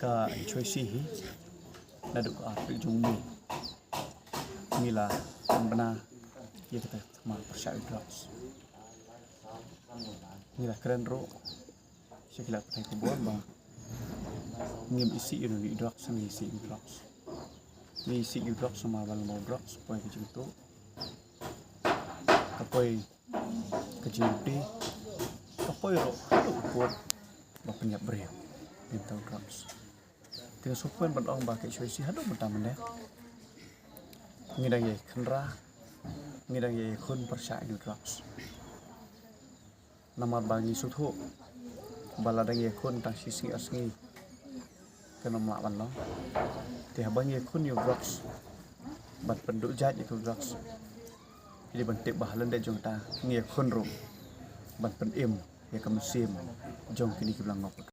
ka choi si hi na duk apik jung mi mila bana ye kita ma percaya drugs mila keren ro sekila pakai kubon ba ngim isi ini drugs ni isi drugs ni isi drugs sama bal mau drugs poin ke tu kapoi kejimpi kapoi ro kuat ba penyap beri bintang drugs dengan sopan berdong pakai choi si hadu bentam deh ngidang ye khenra ngidang ye khun percaya drugs namar bangi suthu baladang ye khun tang sisi asngi kena mak ban lo ti habang ye khun yo drugs bat penduk jat itu drugs jadi bentik bahalan de jong ta ngie khun ro bat pen im ye kam sim jong kini kiblang ngok